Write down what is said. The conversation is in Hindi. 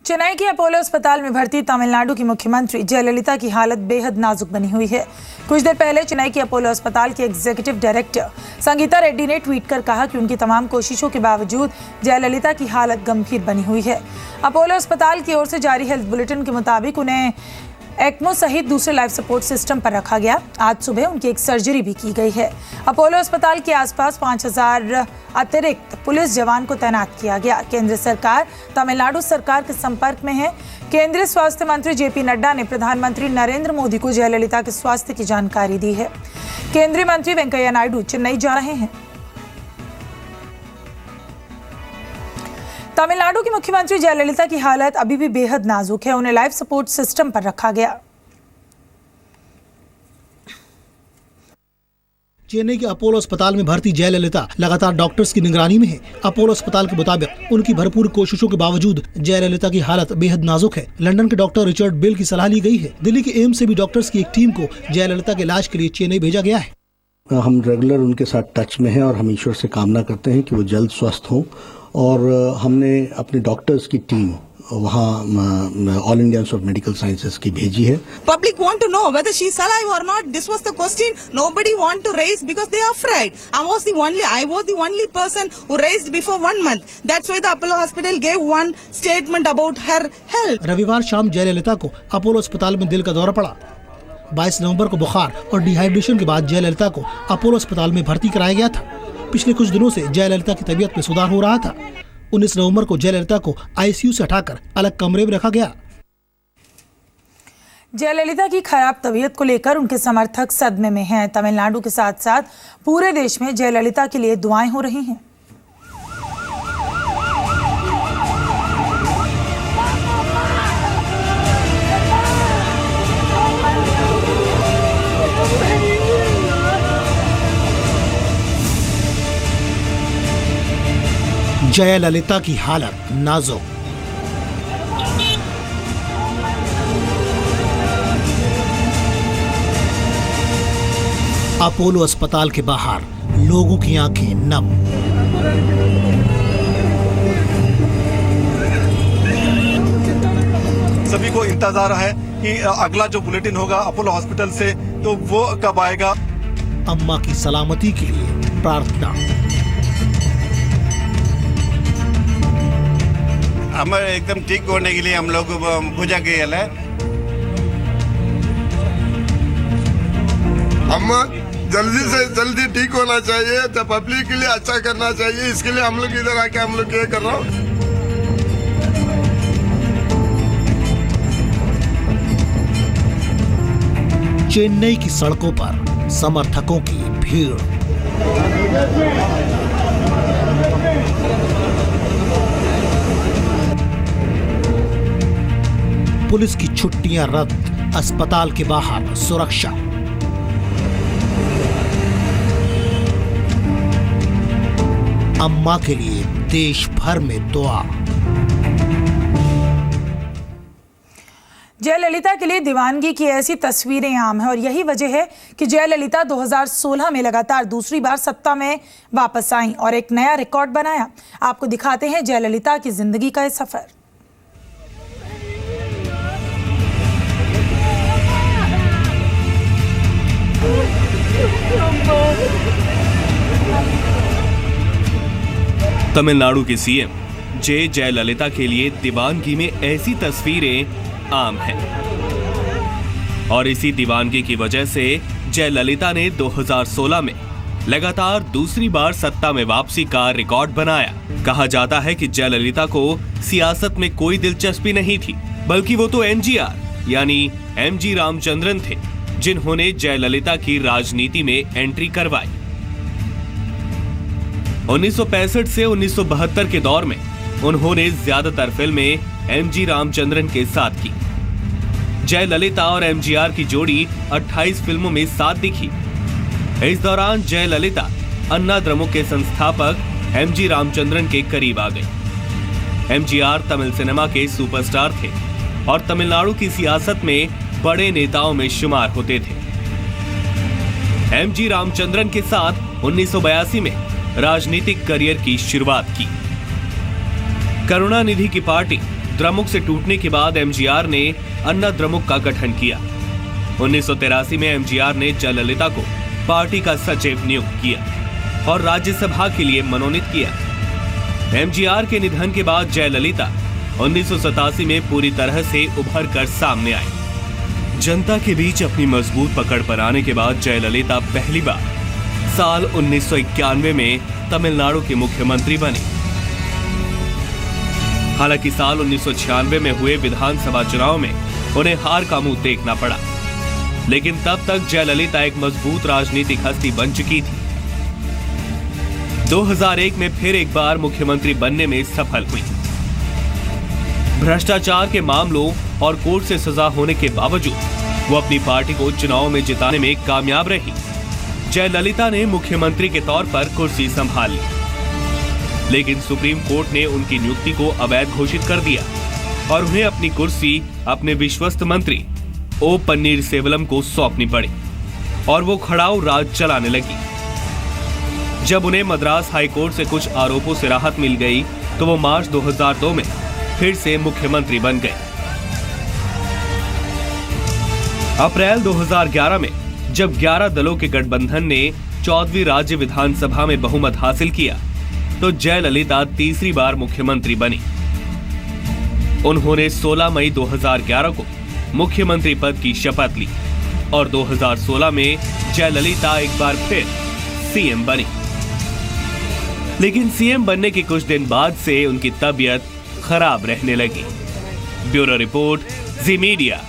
चेन्नई के अपोलो अस्पताल में भर्ती तमिलनाडु की मुख्यमंत्री जयललिता की हालत बेहद नाजुक बनी हुई है। कुछ देर पहले चेन्नई के अपोलो अस्पताल के एग्जीक्यूटिव डायरेक्टर संगीता रेड्डी ने ट्वीट कर कहा कि उनकी तमाम कोशिशों के बावजूद जयललिता की हालत गंभीर बनी हुई है। अपोलो अस्पताल की ओर से जारी हेल्थ बुलेटिन के मुताबिक उन्हें एक्मो सहित दूसरे लाइफ सपोर्ट सिस्टम पर रखा गया। आज सुबह उनकी एक सर्जरी भी की गई है। अपोलो अस्पताल के आसपास 5000 अतिरिक्त पुलिस जवान को तैनात किया गया। केंद्र सरकार तमिलनाडु सरकार के संपर्क में है। केंद्रीय स्वास्थ्य मंत्री जेपी नड्डा ने प्रधानमंत्री नरेंद्र मोदी को जयललिता के स्वास्थ्य की जानकारी दी है। केंद्रीय मंत्री वेंकैया नायडू चेन्नई जा रहे हैं। तमिलनाडु की मुख्यमंत्री जयललिता की हालत अभी भी बेहद नाजुक है। उन्हें लाइफ सपोर्ट सिस्टम पर रखा गया। चेन्नई के अपोलो अस्पताल में भर्ती जयललिता लगातार डॉक्टर्स की निगरानी में है। अपोलो अस्पताल के मुताबिक उनकी भरपूर कोशिशों के बावजूद जयललिता की हालत बेहद नाजुक है। लंदन के डॉक्टर रिचर्ड बेल की सलाह ली गई है। दिल्ली के एम्स से भी डॉक्टर्स की एक टीम को जयललिता के इलाज के लिए चेन्नई भेजा गया है। हम रेगुलर उनके साथ टच में हैं और हम ईश्वर से कामना करते हैं कि वो जल्द स्वस्थ हों। और हमने अपने डॉक्टर्स की टीम वहाँ all India institute of medical sciences की भेजी है। Public want to know whether she is alive or not. This was the question nobody want to raise because they are afraid. I was the only person who raised before 1 month. That's why the Apollo Hospital gave one statement about her health. रविवार शाम जयललिता को अपोलो अस्पताल में दिल का दौरा पड़ा। 22 नवंबर को बुखार और डिहाइड्रेशन के बाद जयललिता को अपोलो अस्पताल में भर्ती कराया गया था। पिछले कुछ दिनों से जयललिता की तबीयत में सुधार हो रहा था। 19 नवंबर को जयललिता को आईसीयू से हटाकर अलग कमरे में रखा गया। जयललिता की खराब तबीयत को लेकर उनके समर्थक सदमे में हैं। तमिलनाडु के साथ साथ पूरे देश में जयललिता के लिए दुआएं हो रही हैं। जयललिता की हालत नाजुक। अपोलो अस्पताल के बाहर लोगों की आंखें नम। सभी को इंतजार है कि अगला जो बुलेटिन होगा अपोलो हॉस्पिटल से तो वो कब आएगा। अम्मा की सलामती के लिए प्रार्थना। हम एकदम ठीक होने के लिए हम लोग पूजा किए है। अम्मा जल्दी से जल्दी ठीक होना चाहिए, तो पब्लिक के लिए अच्छा करना चाहिए। इसके लिए हम लोग इधर आके हम लोग ये कर रहा हूँ। चेन्नई की सड़कों पर समर्थकों की भीड़। पुलिस की छुट्टियां रद्द, अस्पताल के बाहर सुरक्षा। अम्मा के लिए देश भर में दुआ। जयललिता के लिए दीवानगी की ऐसी तस्वीरें आम है और यही वजह है कि जयललिता 2016 में लगातार दूसरी बार सत्ता में वापस आईं और एक नया रिकॉर्ड बनाया। आपको दिखाते हैं जयललिता की जिंदगी का ये सफर। तमिलनाडु के सीएम जयललिता के लिए दीवानगी में ऐसी तस्वीरें आम हैं और इसी दीवानगी की वजह से जयललिता ने 2016 में लगातार दूसरी बार सत्ता में वापसी का रिकॉर्ड बनाया। कहा जाता है कि जयललिता को सियासत में कोई दिलचस्पी नहीं थी, बल्कि वो तो एमजीआर यानी एमजी रामचंद्रन थे जिन्होंने जयललिता की राजनीति में एंट्री करवाई। 1965 से 1972 के दौर में उन्होंने ज्यादातर फिल्में एमजी रामचंद्रन के साथ की। जयललिता और एमजीआर की जोड़ी 28 फिल्मों में साथ दिखी। इस दौरान जयललिता अन्ना द्रमुक के संस्थापक एमजी रामचंद्रन के करीब आ गई। एमजीआर तमिल सिनेमा के सुपरस्टार थे और तमिलनाडु की सियासत में बड़े नेताओं में शुमार होते थे। एमजी रामचंद्रन के साथ 1982 में राजनीतिक करियर की शुरुआत की। करुणानिधि की पार्टी द्रमुक से टूटने के बाद एमजीआर ने अन्ना द्रमुक का गठन किया। 1983 में एमजीआर ने जयललिता को पार्टी का सचिव नियुक्त किया और राज्यसभा के लिए मनोनीत किया। एमजीआर के निधन के बाद जयललिता 1987 में पूरी तरह से उभर कर सामने आई। जनता के बीच अपनी मजबूत पकड़ पर आने के बाद जयललिता पहली बार साल 1991 में तमिलनाडु के मुख्यमंत्री बनी। हालांकि साल 1996 में हुए विधानसभा चुनाव में उन्हें हार का मुंह देखना पड़ा, लेकिन तब तक जयललिता एक मजबूत राजनीतिक हस्ती बन चुकी थी। 2001 में फिर एक बार मुख्यमंत्री बनने में सफल हुई। भ्रष्टाचार के मामलों और कोर्ट से सजा होने के बावजूद वो अपनी पार्टी को चुनाव में जिताने में कामयाब रही। जयललिता ने मुख्यमंत्री के तौर पर कुर्सी संभाल ली, लेकिन सुप्रीम कोर्ट ने उनकी नियुक्ति को अवैध घोषित कर दिया और उन्हें अपनी कुर्सी अपने विश्वस्त मंत्री ओ पन्नीरसेल्वम को सौंपनी पड़ी और वो खड़ाऊ राज चलाने लगी। जब उन्हें मद्रास हाई कोर्ट से कुछ आरोपों से राहत मिल गई तो वो मार्च 2002 में फिर से मुख्यमंत्री बन गए। अप्रैल 2011 में जब 11 दलों के गठबंधन ने 14वीं राज्य विधानसभा में बहुमत हासिल किया तो जयललिता तीसरी बार मुख्यमंत्री बनी। उन्होंने 16 मई 2011 को मुख्यमंत्री पद की शपथ ली और 2016 में जयललिता एक बार फिर सीएम बनी। लेकिन सीएम बनने के कुछ दिन बाद से उनकी तबीयत खराब रहने लगी। ब्यूरो रिपोर्ट, जी मीडिया।